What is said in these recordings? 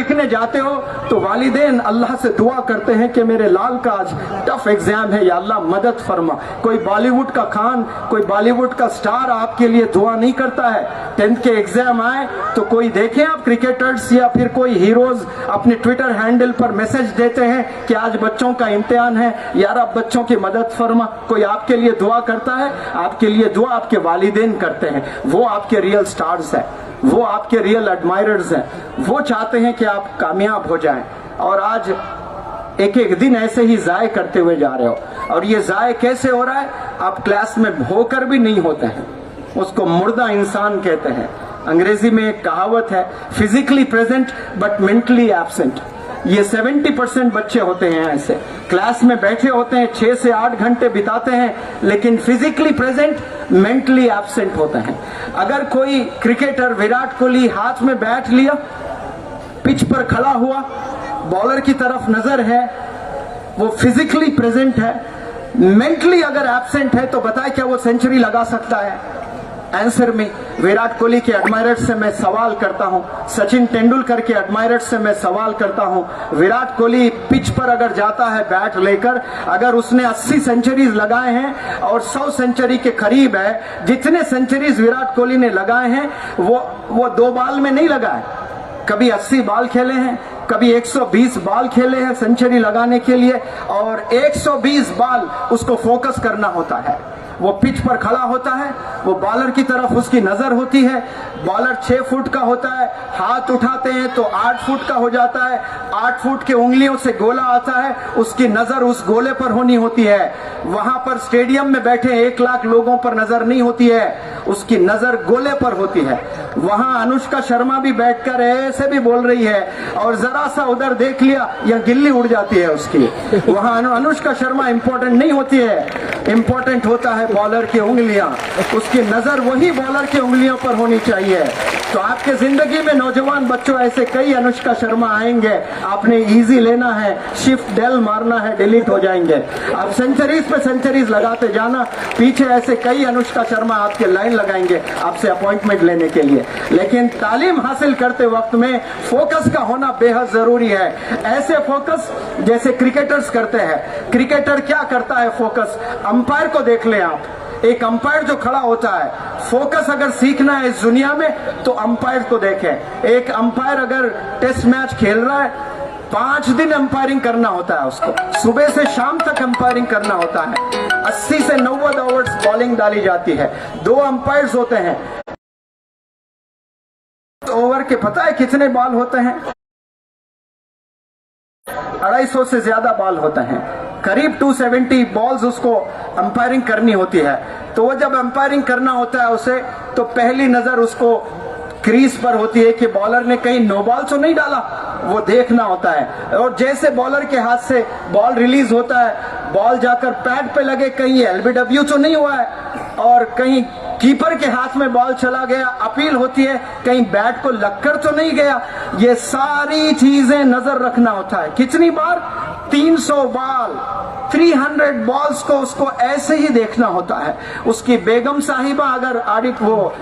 लिखने जाते हो तो वालिदैन अल्लाह से दुआ करते हैं कि मेरे लाल का आज टफ एग्जाम है, या अल्लाह मदद फरमा। कोई बॉलीवुड का खान, कोई बॉलीवुड का स्टार आपके लिए दुआ नहीं करता है। 10th के एग्जाम आए तो कोई देखें आप क्रिकेटर्स या फिर कोई हीरोज अपने ट्विटर हैंडल पर मैसेज देते हैं कि आज बच्चों का इम्तिहान है, यार आप बच्चों की मदद फरमा। कोई आपके लिए दुआ करता है? आपके लिए दुआ आपके वालिदैन करते हैं। वो आपके रियल स्टार्स हैं, वो आपके रियल एडमायरर्स हैं, वो चाहते हैं कि आप कामयाब हो जाएं। और आज एक एक दिन ऐसे ही जाय करते हुए जा रहे हो। और ये जाय कैसे हो रहा है? आप क्लास में होकर भी नहीं होते हैं, उसको मुर्दा इंसान कहते हैं। अंग्रेजी में एक कहावत है, physically present but mentally absent. ये 70% बच्चे होते हैं ऐसे, क्लास में बैठे होते हैं, 6 से 8 घंटे बिताते हैं, लेकिन फिजिकली प्रेजेंट, मेंटली एब्सेंट होते हैं। अगर कोई क्रिकेटर विराट कोहली हाथ में बैट लिया, पिच पर खड़ा हुआ, बॉलर की तरफ नजर है, वो फिजिकली प्रेजेंट है, मेंटली अगर एब्सेंट है तो बताए क्या वो सेंचुरी लगा सकता है? आंसर में विराट कोहली के एडमायरर्स से मैं सवाल करता हूं, सचिन तेंदुलकर के एडमायरर्स से मैं सवाल करता हूं, विराट कोहली पिच पर अगर जाता है बैट लेकर, अगर उसने 80 सेंचुरीज लगाए हैं और 100 सेंचुरी के करीब है, जितने सेंचुरीज विराट कोहली ने लगाए हैं वो 2 बॉल में नहीं लगाए। कभी 80 बॉल खेले हैं, कभी 120 बॉल खेले हैं सेंचुरी लगाने के लिए, और 120 बॉल उसको फोकस करना होता है। वो पिच पर खड़ा होता है, वो बॉलर की तरफ उसकी नजर होती है। बॉलर 6 फुट का होता है, हाथ उठाते हैं तो 8 फुट का हो जाता है, 8 फुट के उंगलियों से गोला आता है, उसकी नजर उस गोले पर होनी होती है। वहां पर स्टेडियम में बैठे 1 लाख लोगों पर नजर नहीं होती है, उसकी नजर गोले पर होती है। वहां अनुष्का शर्मा भी बैठकर ऐसे भी बोल रही है, और जरा सा उधर देख लिया या गिल्ली उड़ जाती है उसकी। वहां अनुष्का शर्मा इंपॉर्टेंट नहीं होती है, इंपॉर्टेंट होता है बॉलर की उंगलियां, उसकी नजर वही बॉलर की उंगलियों पर होनी चाहिए। तो आपके जिंदगी में नौजवान बच्चों ऐसे कई अनुष्का शर्मा आएंगे, आपने इजी लेना है, शिफ्ट डेल मारना है, डिलीट हो जाएंगे। आप सेंचुरीज पे सेंचुरीज लगाते जाना, पीछे ऐसे कई अनुष्का शर्मा आपके लाइन लगाएंगे आपसे अपॉइंटमेंट लेने के लिए। लेकिन तालीम हासिल करते वक्त में फोकस का होना बेहद जरूरी है। ऐसे फोकस जैसे क्रिकेटर्स करते हैं। क्रिकेटर क्या करता है? फोकस। अंपायर को देख ले आप, एक अंपायर जो खड़ा होता है, फोकस अगर सीखना है इस दुनिया में तो अंपायर को देखें। एक अंपायर अगर टेस्ट मैच खेल रहा है, 5 दिन अंपायरिंग करना होता है उसको, सुबह से शाम तक अंपायरिंग करना होता है। 80 से 90 ओवर्स बॉलिंग डाली जाती है, 2 अंपायर्स होते हैं। ओवर के पता है कितने बॉल होते हैं? 250 से ज्यादा बॉल होते हैं, करीब 270 बॉल्स उसको अंपायरिंग करनी होती है। तो वो जब अंपायरिंग करना होता है उसे, तो पहली नजर उसको क्रीज पर होती है कि बॉलर ने कहीं नो बॉल तो नहीं डाला, वो देखना होता है। और जैसे बॉलर के हाथ से बॉल रिलीज होता है, बॉल जाकर पैड पे लगे, कहीं एलबीडब्ल्यू तो नहीं हुआ है, और कहीं कीपर के हाथ में बॉल चला गया, अपील होती है, कहीं बैट को लगकर तो नहीं गया। ये सारी चीजें नजर रखना होता है। कितनी बार? 300 बॉल, 300 बॉल्स को उसको ऐसे ही देखना होता है। उसकी बेगम साहिबा अगर आडिट वो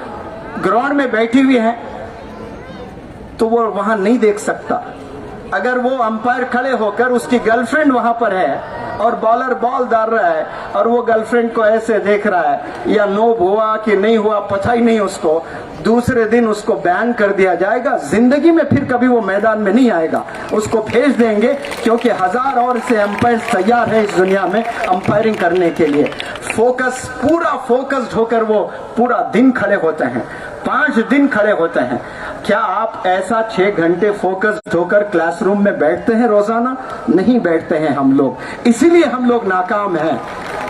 ग्राउंड में बैठी हुई है तो वो वहां नहीं देख सकता। अगर वो अंपायर खड़े होकर, उसकी गर्लफ्रेंड वहां पर है और बॉलर बॉल डाल रहा है और वो गर्लफ्रेंड को ऐसे देख रहा है, या नोब हुआ कि नहीं हुआ पता ही नहीं उसको, दूसरे दिन उसको बैन कर दिया जाएगा। जिंदगी में फिर कभी वो मैदान में नहीं आएगा, उसको भेज देंगे, क्योंकि 1000 और से अंपायर तैयार है इस दुनिया में अंपायरिंग करने के लिए। फोकस, पूरा फोकस्ड होकर वो पूरा दिन खड़े होते हैं, 5 दिन खड़े होते हैं। क्या आप ऐसा 6 घंटे फोकस्ड होकर क्लासरूम में बैठते हैं रोजाना? नहीं बैठते हैं हम लोग, इसीलिए हम लोग नाकाम हैं।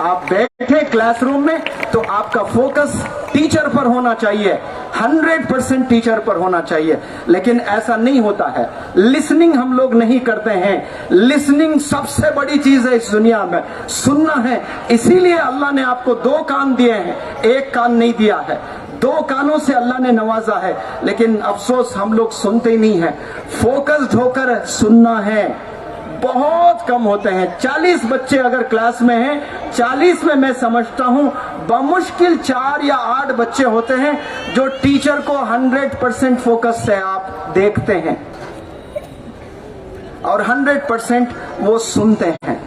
आप बैठे क्लासरूम में तो आपका फोकस टीचर पर होना चाहिए, 100% टीचर पर होना चाहिए, लेकिन ऐसा नहीं होता है। लिसनिंग हम लोग नहीं करते हैं। लिसनिंग सबसे बड़ी चीज है इस दुनिया में, सुनना है। इसीलिए अल्लाह ने आपको 2 कान दिए हैं, 1 कान नहीं दिया है। 2 कानों से अल्लाह ने नवाजा है, लेकिन अफसोस हम लोग सुनते ही नहीं है। फोकस्ड होकर सुनना है, बहुत कम होते हैं। 40 बच्चे अगर क्लास में हैं, 40 में मैं समझता हूं बमुश्किल 4 या 8 बच्चे होते हैं जो टीचर को 100% फोकस से आप देखते हैं। और 100% वो सुनते हैं।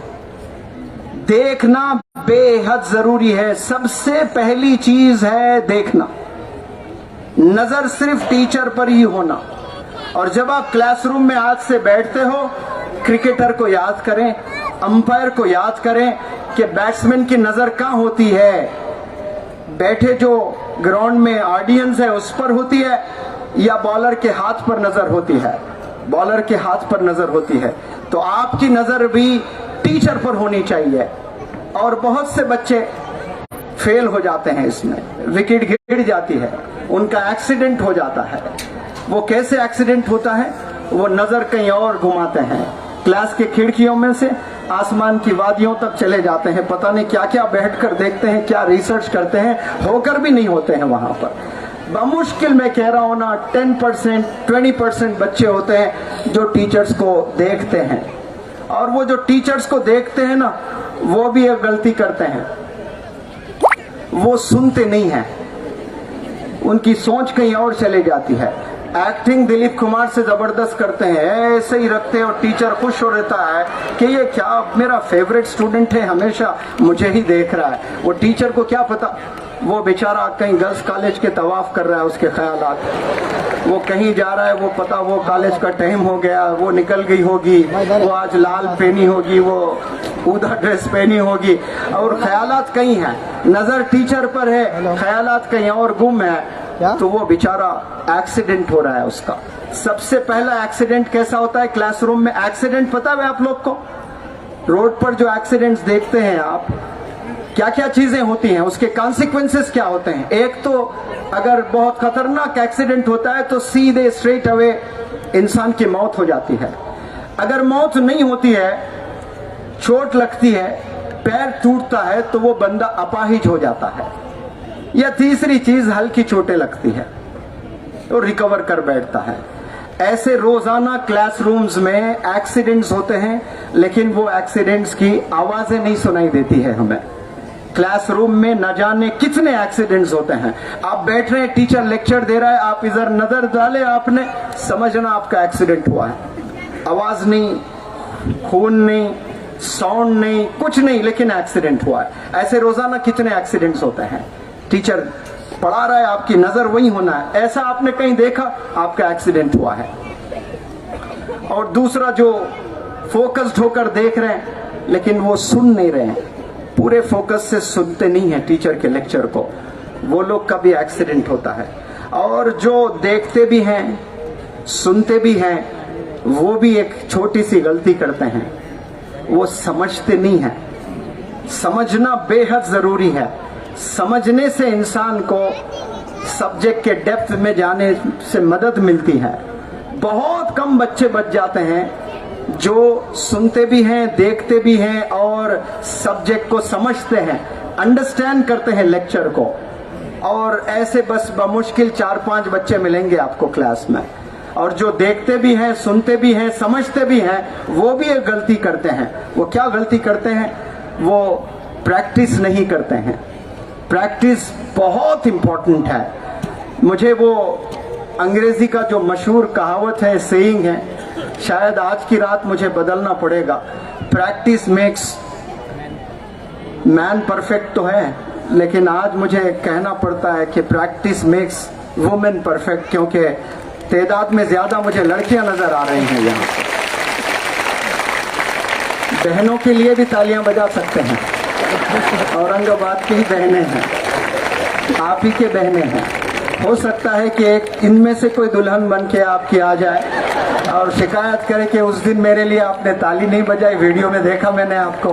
देखना बेहद जरूरी है। सबसे पहली चीज है देखना। नजर सिर्फ टीचर पर ही होना। और जब आप क्लासरूम में आज से बैठते हो, क्रिकेटर को याद करें, अंपायर को याद करें कि बैट्समैन की नजर कहां होती है। बैठे जो ग्राउंड में ऑडियंस है उस पर होती है या बॉलर के हाथ पर नजर होती है? बॉलर के हाथ पर नजर होती है। तो आपकी नजर भी टीचर पर होनी चाहिए। और बहुत से बच्चे फेल हो जाते हैं इसमें, विकेट गिर जाती है, उनका एक्सीडेंट हो जाता है। वो कैसे एक्सीडेंट होता है? वो नजर कहीं और घुमाते हैं, क्लास के खिड़कियों में से आसमान की वादियों तक चले जाते हैं, पता नहीं क्या क्या बैठकर देखते हैं, क्या रिसर्च करते हैं, होकर भी नहीं होते हैं वहां पर। बमुश्किल मैं कह रहा हूं ना 10% 20% बच्चे होते हैं जो टीचर्स को देखते हैं। और वो जो टीचर्स को देखते हैं ना, वो भी एक गलती करते हैं, वो सुनते नहीं हैं, उनकी सोच कहीं और चले जाती है। एक्टिंग दिलीप कुमार से जबरदस्त करते हैं, ऐसे ही रखते हैं और टीचर खुश हो रहता है कि ये क्या मेरा फेवरेट स्टूडेंट है, हमेशा मुझे ही देख रहा है। वो टीचर को क्या पता, वो बेचारा कहीं गर्ल्स कॉलेज के तवाफ कर रहा है, उसके ख्यालात, वो कहीं जा रहा है, वो पता वो कॉलेज का टाइम हो गया, वो निकल गई होगी, वो आज लाल पहनी होगी, वो ऊदा ड्रेस पहनी होगी, और ख्यालात कहीं है, नजर टीचर पर है, ख्यालात कहीं और गुम है। तो वो बेचारा एक्सीडेंट हो रहा है उसका। सबसे पहला एक्सीडेंट कैसा होता है क्लासरूम में? एक्सीडेंट पता है आप लोग को? रोड पर जो एक्सीडेंट्स देखते हैं आप, क्या क्या चीजें होती हैं, उसके कॉन्सिक्वेंसेस क्या होते हैं? एक तो अगर बहुत खतरनाक एक्सीडेंट होता है तो सीधे स्ट्रेट अवे इंसान की मौत हो जाती है। अगर मौत नहीं होती है, चोट लगती है, पैर टूटता है, तो वो बंदा अपाहिज हो जाता है। या तीसरी चीज, हल्की चोटें लगती है तो रिकवर कर बैठता है। ऐसे रोजाना क्लासरूम्स में एक्सीडेंट्स होते हैं, लेकिन वो एक्सीडेंट्स की आवाजें नहीं सुनाई देती है हमें। क्लासरूम में न जाने कितने एक्सीडेंट्स होते हैं। आप बैठ रहे हैं, टीचर लेक्चर दे रहा है, आप इधर नजर डाले, आपने समझना आपका एक्सीडेंट हुआ है। आवाज नहीं, खून नहीं, साउंड नहीं, कुछ नहीं, लेकिन एक्सीडेंट हुआ है। ऐसे रोजाना कितने एक्सीडेंट्स होते हैं। टीचर पढ़ा रहा है, आपकी नजर वही होना है, ऐसा आपने कहीं देखा, आपका एक्सीडेंट हुआ है। और दूसरा, जो फोकस्ड होकर देख रहे हैं लेकिन वो सुन नहीं रहे हैं, पूरे फोकस से सुनते नहीं है टीचर के लेक्चर को, वो लोग का भी एक्सीडेंट होता है। और जो देखते भी हैं, सुनते भी हैं, वो भी एक छोटी सी गलती करते हैं, वो समझते नहीं है। समझना बेहद जरूरी है। समझने से इंसान को सब्जेक्ट के डेप्थ में जाने से मदद मिलती है। बहुत कम बच्चे बच जाते हैं जो सुनते भी हैं, देखते भी हैं और सब्जेक्ट को समझते हैं, अंडरस्टैंड करते हैं लेक्चर को। और ऐसे बस बमुश्किल 4-5 बच्चे मिलेंगे आपको क्लास में। और जो देखते भी हैं, सुनते भी हैं, समझते भी हैं, वो भी एक गलती करते हैं। वो क्या गलती करते हैं? वो प्रैक्टिस नहीं करते हैं। प्रैक्टिस बहुत इंपॉर्टेंट है। मुझे वो अंग्रेजी का जो मशहूर कहावत है, सेइंग है, शायद आज की रात मुझे बदलना पड़ेगा। प्रैक्टिस मेक्स मैन परफेक्ट तो है, लेकिन आज मुझे कहना पड़ता है कि प्रैक्टिस मेक्स वुमेन परफेक्ट, क्योंकि तादाद में ज्यादा मुझे लड़कियां नजर आ रही हैं यहाँ। बहनों के लिए भी तालियां बजा सकते हैं, औरंगाबाद की ही बहनें हैं, आप ही के बहनें हैं। हो सकता है कि एक इनमें से कोई दुल्हन बन के आपकी आ जाए और शिकायत करे कि उस दिन मेरे लिए आपने ताली नहीं बजाई, वीडियो में देखा मैंने आपको।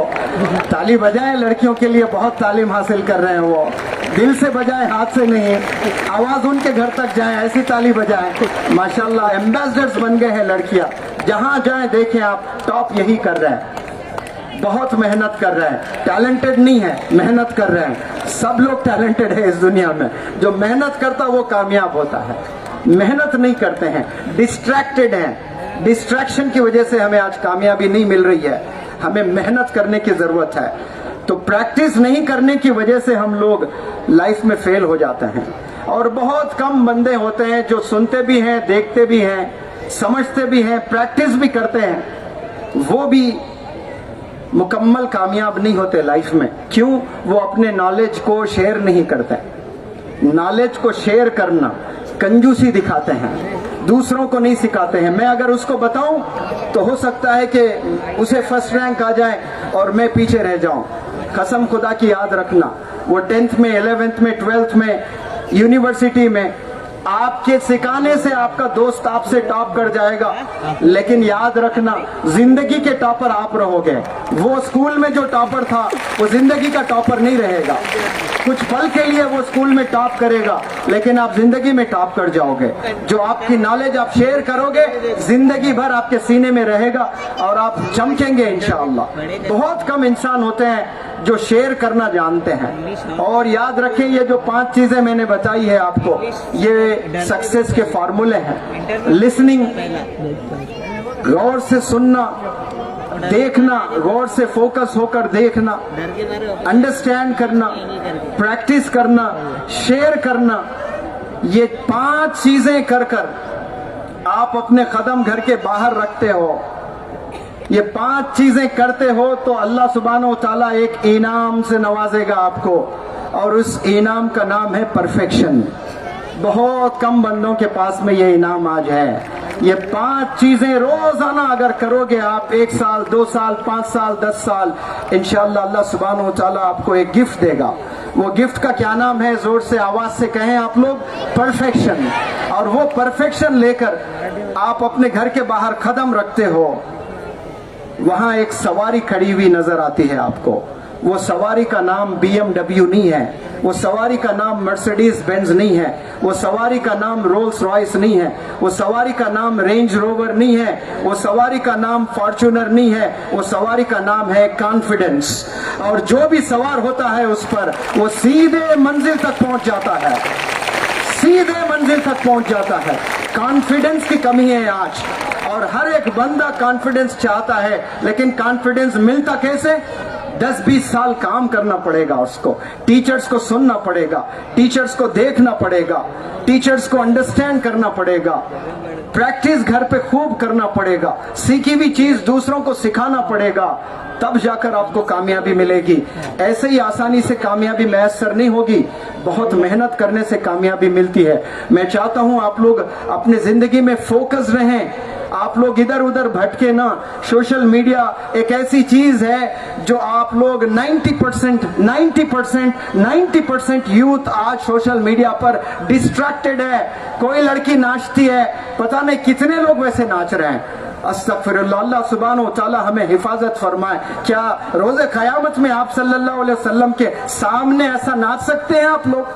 ताली बजाएं, लड़कियों के लिए बहुत तालीम हासिल कर रहे हैं वो। दिल से बजाएं, हाथ से नहीं, आवाज उनके घर तक जाए, ऐसी ताली बजाएं। माशाल्लाह एम्बेसडर्स बन गए हैं लड़कियां, जहां जाएं देखें आप, टॉप यही कर रहे हैं। बहुत मेहनत कर रहे हैं, टैलेंटेड नहीं है, मेहनत कर रहे हैं। सब लोग टैलेंटेड है इस दुनिया में, जो मेहनत करता वो कामयाब होता है। मेहनत नहीं करते हैं, डिस्ट्रैक्टेड हैं। डिस्ट्रैक्शन की वजह से हमें आज कामयाबी नहीं मिल रही है। हमें मेहनत करने की जरूरत है। तो प्रैक्टिस नहीं करने की वजह से हम लोग लाइफ में फेल हो जाते हैं। और बहुत कम बंदे होते हैं जो सुनते भी हैं, देखते भी हैं, समझते भी हैं, प्रैक्टिस भी करते हैं, वो भी मुकम्मल कामयाब नहीं होते लाइफ में। क्यों? वो अपने नॉलेज को शेयर नहीं करते। नॉलेज को शेयर करना कंजूसी दिखाते हैं, दूसरों को नहीं सिखाते हैं। मैं अगर उसको बताऊं तो हो सकता है कि उसे फर्स्ट रैंक आ जाए और मैं पीछे रह जाऊं। कसम खुदा की याद रखना, वो 10th में, 11th में, 12th में, यूनिवर्सिटी में आपके सिखाने से आपका दोस्त आपसे टॉप कर जाएगा, लेकिन याद रखना जिंदगी के टॉपर आप रहोगे। वो स्कूल में जो टॉपर था वो जिंदगी का टॉपर नहीं रहेगा। कुछ पल के लिए वो स्कूल में टॉप करेगा, लेकिन आप जिंदगी में टॉप कर जाओगे। जो आपकी नॉलेज आप शेयर करोगे जिंदगी भर आपके सीने में रहेगा और आप चमकेंगे इंशाअल्लाह। बहुत कम इंसान होते हैं जो शेयर करना जानते हैं। और याद रखें, ये जो 5 चीजें मैंने बताई है आपको, ये सक्सेस के फॉर्मूले हैं। लिसनिंग, गौर से सुनना, देखना, गौर से फोकस होकर देखना, अंडरस्टैंड करना, प्रैक्टिस करना, शेयर करना, ये 5 चीजें कर कर आप अपने कदम घर के बाहर रखते हो। ये 5 चीजें करते हो तो अल्लाह सुब्हानहू व तआला एक इनाम से नवाजेगा आपको, और उस इनाम का नाम है परफेक्शन। बहुत कम बंदों के पास में ये इनाम आज है। ये 5 चीजें रोजाना अगर करोगे आप, 1 साल, 2 साल, 5 साल, 10 साल, इंशाअल्लाह अल्लाह सुब्हानहू व तआला आपको एक गिफ्ट देगा। वो गिफ्ट का क्या नाम है? जोर से आवाज से कहें आप लोग, परफेक्शन। और वो परफेक्शन लेकर आप अपने घर के बाहर कदम रखते हो, वहां एक सवारी खड़ी हुई नजर आती है आपको। वो सवारी का नाम BMW नहीं है, वो सवारी का नाम मर्सिडीज बेंज नहीं है, वो सवारी का नाम रोल्स रॉयस नहीं है, वो सवारी का नाम रेंज रोवर नहीं है, वो सवारी का नाम फॉर्च्यूनर नहीं है, वो सवारी का नाम है कॉन्फिडेंस। और जो भी सवार होता है उस पर, वो सीधे मंजिल तक पहुंच जाता है, सीधे मंजिल तक पहुंच जाता है। कॉन्फिडेंस की कमी है आज, और हर एक बंदा कॉन्फिडेंस चाहता है, लेकिन कॉन्फिडेंस मिलता कैसे? 10-20 साल काम करना पड़ेगा उसको, टीचर्स को सुनना पड़ेगा, टीचर्स को देखना पड़ेगा, टीचर्स को अंडरस्टैंड करना पड़ेगा, प्रैक्टिस घर पे खूब करना पड़ेगा, सीखी हुई चीज दूसरों को सिखाना पड़ेगा, तब जाकर आपको कामयाबी मिलेगी। ऐसे ही आसानी से कामयाबी मैसर नहीं होगी, बहुत मेहनत करने से कामयाबी मिलती है। मैं चाहता हूं आप लोग अपने जिंदगी में फोकस रहें, आप लोग इधर उधर भटके ना। सोशल मीडिया एक ऐसी चीज है जो आप लोग 90% यूथ आज सोशल मीडिया पर डिस्ट्रैक्टेड है। कोई लड़की नाचती है, पता नहीं कितने लोग वैसे नाच रहे हैं। अस्तगफिरुल्लाह, अल्लाह सुब्हानहू व तआला हमें हिफाजत फरमाए। क्या रोजे क़यामत में आप सल्लल्लाहु अलैहि वसल्लम के सामने ऐसा नाच सकते हैं आप लोग?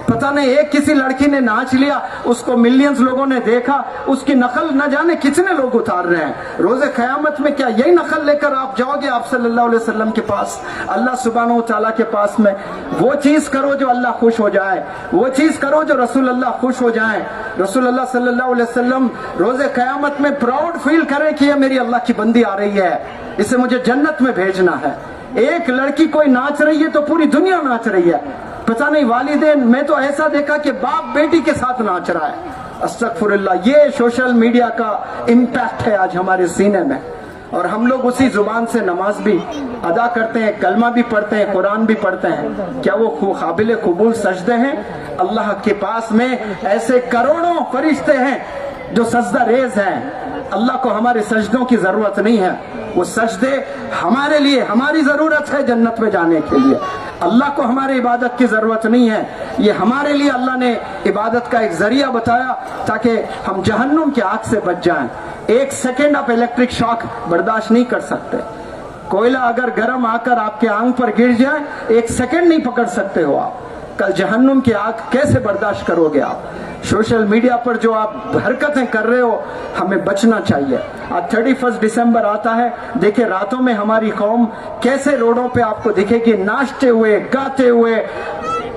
पता नहीं, एक किसी लड़की ने नाच लिया, उसको मिलियंस लोगों ने देखा, उसकी नकल न जाने कितने लोग उतार रहे हैं। रोजे क़यामत में क्या यही नकल लेकर आप जाओगे आप सल्लल्लाहु अलैहि वसल्लम के पास, अल्लाह सुब्हानहू व तआला के पास में? वो चीज करो जो अल्लाह खुश हो जाए, वो चीज करो जो रसूल अल्लाह खुश हो जाए। रसूल अल्लाह सल्लल्लाहु अलैहि वसल्लम रोजे क़यामत में प्राउड फील करें कि ये मेरी अल्लाह की बंदी आ रही है, इसे मुझे जन्नत में भेजना है। एक लड़की कोई नाच रही है तो पूरी दुनिया नाच रही है। पता नहीं वालिदैन, मैं तो ऐसा देखा कि बाप बेटी के साथ नाच रहा है। अस्तगफुरुल्लाह, ये सोशल मीडिया का इम्पैक्ट है आज हमारे सीने में। और हम लोग उसी जुबान से नमाज भी अदा करते हैं, कलमा भी पढ़ते हैं, कुरान भी पढ़ते हैं। क्या वो काबिल कबूल सजदे हैं? अल्लाह के पास में ऐसे करोड़ों फरिश्ते हैं जो सजदा रेज हैं। अल्लाह को हमारे सजदों की जरूरत नहीं है, वो सजदे हमारे लिए, हमारी जरूरत है जन्नत में जाने के लिए। अल्लाह को हमारी इबादत की जरूरत नहीं है, ये हमारे लिए अल्लाह ने इबादत का एक जरिया बताया ताकि हम जहन्नुम की आग से बच जाएं। 1 सेकेंड आप इलेक्ट्रिक शॉक बर्दाश्त नहीं कर सकते। कोयला अगर गर्म आकर आपके आंख पर गिर जाए, 1 सेकेंड नहीं पकड़ सकते हो आप। कल जहन्नुम की आग कैसे बर्दाश्त करोगे आप? सोशल मीडिया पर जो आप हरकतें कर रहे हो, हमें बचना चाहिए। आज 31 दिसंबर आता है, देखिए रातों में हमारी कौम कैसे रोडों पे आपको दिखेगी, नाचते हुए, गाते हुए,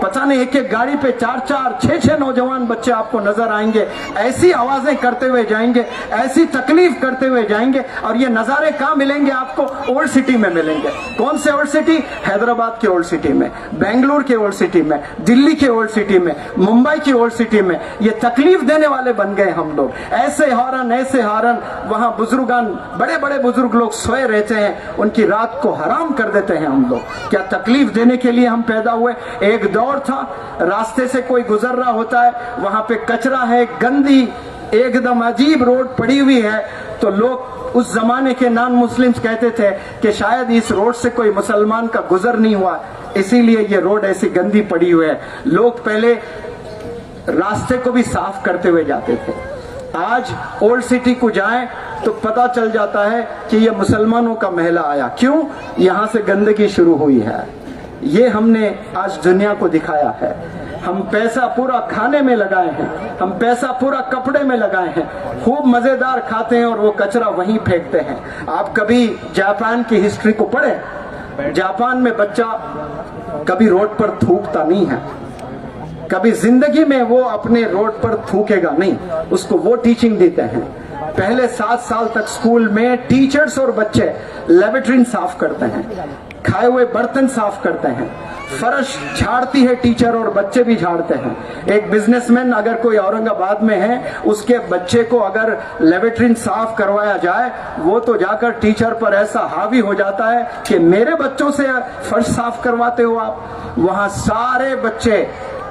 पता नहीं एक एक गाड़ी पे 4-4, 6-6 नौजवान बच्चे आपको नजर आएंगे। ऐसी आवाजें करते हुए जाएंगे, ऐसी तकलीफ करते हुए जाएंगे। और ये नजारे कहाँ मिलेंगे आपको? ओल्ड सिटी में मिलेंगे। कौन से ओल्ड सिटी? हैदराबाद के ओल्ड सिटी में, बेंगलुरु के ओल्ड सिटी में, दिल्ली के ओल्ड सिटी में, मुंबई की ओल्ड सिटी में। ये तकलीफ देने वाले बन गए हम लोग। ऐसे हॉर्न वहां बुजुर्गान, बड़े बड़े बुजुर्ग लोग सोए रहते हैं, उनकी रात को हराम कर देते हैं हम लोग। क्या तकलीफ देने के लिए हम पैदा हुए? एक दौर था, रास्ते से कोई गुजर रहा होता है, वहां पे कचरा है, गंदी एकदम अजीब रोड पड़ी हुई है, तो लोग उस जमाने के नॉन मुस्लिम्स कहते थे कि शायद इस रोड से कोई मुसलमान का गुजर नहीं हुआ, इसीलिए ये रोड ऐसी गंदी पड़ी हुई है। लोग पहले रास्ते को भी साफ करते हुए जाते थे। आज ओल्ड सिटी को जाएं तो पता चल जाता है कि ये मुसलमानों का महला आया। क्यों? यहां से गंदगी शुरू हुई है। ये हमने आज दुनिया को दिखाया है। हम पैसा पूरा खाने में लगाए हैं, हम पैसा पूरा कपड़े में लगाए हैं, खूब मजेदार खाते हैं और वो कचरा वहीं फेंकते हैं। आप कभी जापान की हिस्ट्री को पढ़े? जापान में बच्चा कभी रोड पर थूकता नहीं है, कभी जिंदगी में वो अपने रोड पर थूकेगा नहीं। उसको वो टीचिंग देते हैं। पहले 7 साल तक स्कूल में टीचर्स और बच्चे लेबोरेटरी साफ करते हैं, खाए हुए बर्तन साफ करते हैं, फर्श झाड़ती है टीचर और बच्चे भी झाड़ते हैं। एक बिजनेसमैन अगर कोई औरंगाबाद में है, उसके बच्चे को अगर लेबोरेटरी साफ करवाया जाए, वो तो जाकर टीचर पर ऐसा हावी हो जाता है कि मेरे बच्चों से फर्श साफ करवाते हो आप। वहां सारे बच्चे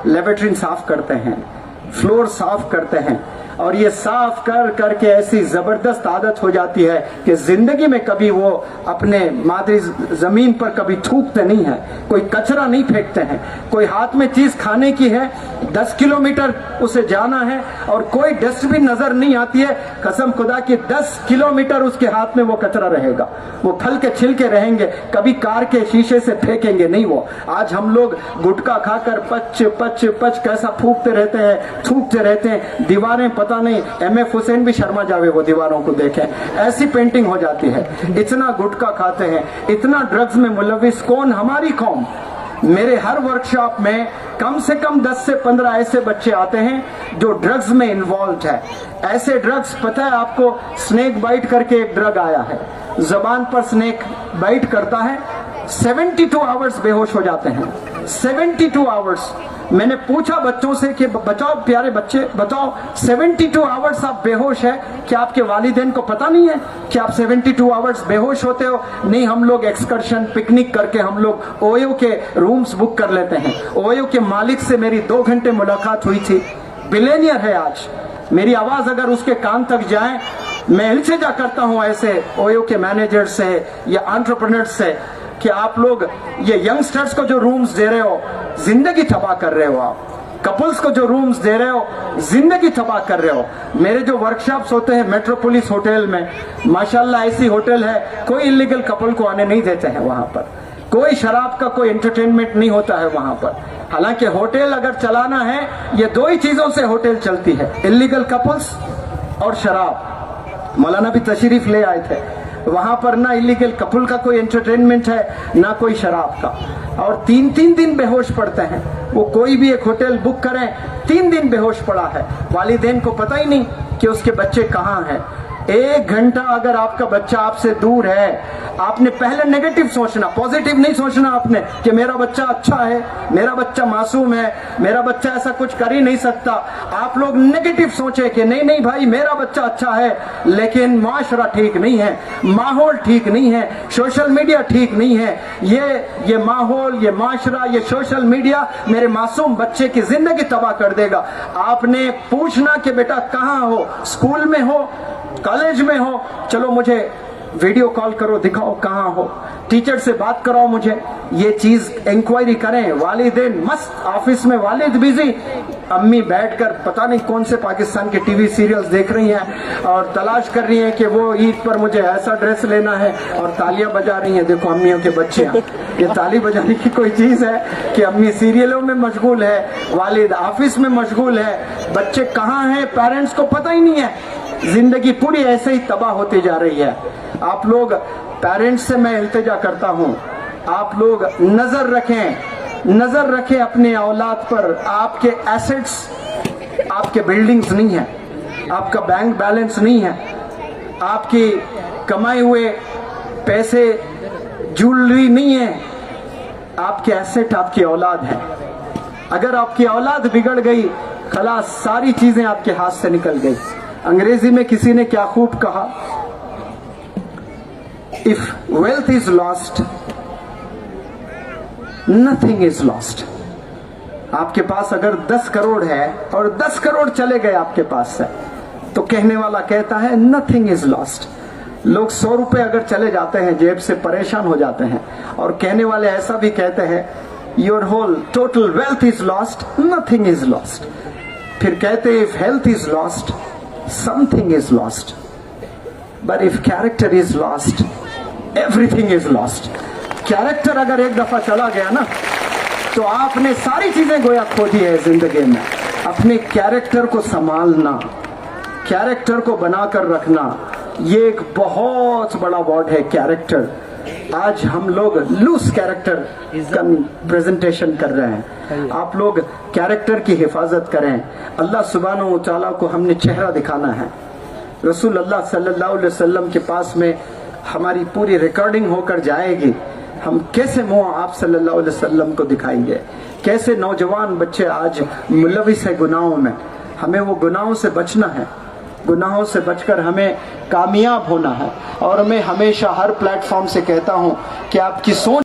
लेबोरेटरी साफ करते हैं, फ्लोर साफ करते हैं, और ये साफ कर करके ऐसी जबरदस्त आदत हो जाती है कि जिंदगी में कभी वो अपने मादरी जमीन पर कभी थूकते नहीं है, कोई कचरा नहीं फेंकते हैं। कोई हाथ में चीज खाने की है, 10 किलोमीटर उसे जाना है और कोई डस्टबिन नजर नहीं आती है, कसम खुदा की 10 किलोमीटर उसके हाथ में वो कचरा रहेगा। वो फल के छिलके रहेंगे, कभी कार के शीशे से फेंकेंगे नहीं वो। आज हम लोग गुटखा खाकर पच पच पच कैसा फूकते रहते हैं, थूकते रहते हैं। दीवारें पता नहीं, MF हुसैन भी शर्मा जावे वो दीवारों को देखें, ऐसी पेंटिंग हो जाती है। इतना गुटखा खाते हैं, इतना ड्रग्स में मुलविस कौन? हमारी कौम। मेरे हर वर्कशॉप में कम से कम 10 से 15 ऐसे बच्चे आते हैं जो ड्रग्स में इन्वॉल्व है। ऐसे ड्रग्स, पता है आपको, स्नेक बाइट करके एक ड्रग आया है, जबान पर स्नेक बाइट करता है, 72 आवर्स बेहोश हो जाते हैं। 72 आवर्स। मैंने पूछा बच्चों से कि बचाओ प्यारे बच्चे, बताओ 72 आवर्स आप बेहोश है, क्या आपके वालिदैन को पता नहीं है कि आप 72 आवर्स बेहोश होते हो? नहीं, हम लोग एक्सकर्शन पिकनिक करके हम लोग ओयो के रूम्स बुक कर लेते हैं। ओयो के मालिक से मेरी 2 घंटे मुलाकात हुई थी, बिलियनियर है आज। मेरी आवाज अगर उसके कान तक जाए, मैं इल्तिजा करता हूं ऐसे ओयो के मैनेजर से या एंटरप्रेन्योर से कि आप लोग ये यंगस्टर्स को जो रूम्स दे रहे हो, जिंदगी तबाह कर रहे हो। आप कपल्स को जो रूम्स दे रहे हो, जिंदगी तबाह कर रहे हो। मेरे जो वर्कशॉप्स होते हैं मेट्रोपोलिस होटल में, माशाल्लाह ऐसी होटल है, कोई इलीगल कपल को आने नहीं देते हैं वहां पर, कोई शराब का कोई एंटरटेनमेंट नहीं होता है वहां पर। हालांकि होटल अगर चलाना है, ये 2 ही चीजों से होटल चलती है, इलीगल कपल्स और शराब। मौलाना भी तशरीफ ले आए थे, वहां पर ना इलीगल कपल का कोई एंटरटेनमेंट है, ना कोई शराब का। और 3-3 दिन बेहोश पड़ते हैं वो। कोई भी एक होटल बुक करें, 3 दिन बेहोश पड़ा है, वालिदैन को पता ही नहीं कि उसके बच्चे कहाँ हैं। 1 घंटा अगर आपका बच्चा आपसे दूर है, आपने पहले नेगेटिव सोचना, पॉजिटिव नहीं सोचना आपने कि मेरा बच्चा अच्छा है, मेरा बच्चा मासूम है, मेरा बच्चा ऐसा कुछ कर ही नहीं सकता। आप लोग नेगेटिव सोचे कि नहीं नहीं भाई मेरा बच्चा अच्छा है, लेकिन माशरा ठीक नहीं है, माहौल ठीक नहीं है, सोशल मीडिया ठीक नहीं है। ये माहौल, ये माशरा, ये सोशल मीडिया मेरे मासूम बच्चे की जिंदगी तबाह कर देगा। आपने पूछना कि बेटा कहाँ हो, स्कूल में हो, कॉलेज में हो, चलो मुझे वीडियो कॉल करो, दिखाओ कहाँ हो, टीचर से बात कराओ मुझे, ये चीज इंक्वायरी करें। वालिदैन मस्त, ऑफिस में वालिद बिजी, अम्मी बैठकर पता नहीं कौन से पाकिस्तान के टीवी सीरियल्स देख रही हैं और तलाश कर रही हैं कि वो ईद पर मुझे ऐसा ड्रेस लेना है, और तालियां बजा रही हैं। देखो अम्मियों के बच्चे, ये ताली बजाने की कोई चीज है कि अम्मी सीरियलों में मशगूल है, वालिद ऑफिस में मशगूल है, बच्चे कहाँ हैं पेरेंट्स को पता ही नहीं है। जिंदगी पूरी ऐसे ही तबाह होती जा रही है। आप लोग पेरेंट्स से मैं इल्तिजा करता हूं, आप लोग नजर रखें नजर रखें अपने औलाद पर। आपके एसेट्स आपके बिल्डिंग्स नहीं है, आपका बैंक बैलेंस नहीं है, आपकी कमाए हुए पैसे ज्वेलरी नहीं है, आपके एसेट आपकी औलाद है। अगर आपकी औलाद बिगड़ गई, खलास सारी चीजें आपके हाथ से निकल गई। अंग्रेजी में किसी ने क्या खूब कहा, if wealth is lost nothing is lost. आपके पास अगर 10 करोड़ है और 10 करोड़ चले गए आपके पास से, तो कहने वाला कहता है नथिंग इज लॉस्ट। लोग 100 रुपए अगर चले जाते हैं जेब से परेशान हो जाते हैं, और कहने वाले ऐसा भी कहते हैं your whole total wealth is lost, nothing is lost. फिर कहते if health is lost something is lost, but if character is lost everything is lost. Character अगर एक दफा चला गया ना, तो आपने सारी चीजें गोया खो दी है जिंदगी में। अपने कैरेक्टर को संभालना, कैरेक्टर को बनाकर रखना, ये एक बहुत बड़ा वर्ड है कैरेक्टर। आज हम लोग लूज कैरेक्टर का प्रेजेंटेशन कर रहे हैं। आप लोग कैरेक्टर की हिफाजत करें। अल्लाह सुब्हानहू व तआला को हमने चेहरा दिखाना है। रसूल अल्लाह सल्लल्लाहु अलैहि वसल्लम के पास में हमारी पूरी रिकॉर्डिंग होकर जाएगी। हम कैसे मुंह आप सल्लल्लाहु अलैहि वसल्लम को दिखाएंगे। कैसे नौजवान बच्चे आज मुलविस है गुनाहों में। हमें वो गुनाहों से बचना है, गुनाहों से बचकर हमें कामयाब होना है। और मैं हमेशा हर प्लेटफॉर्म से कहता हूं कि आपकी सोच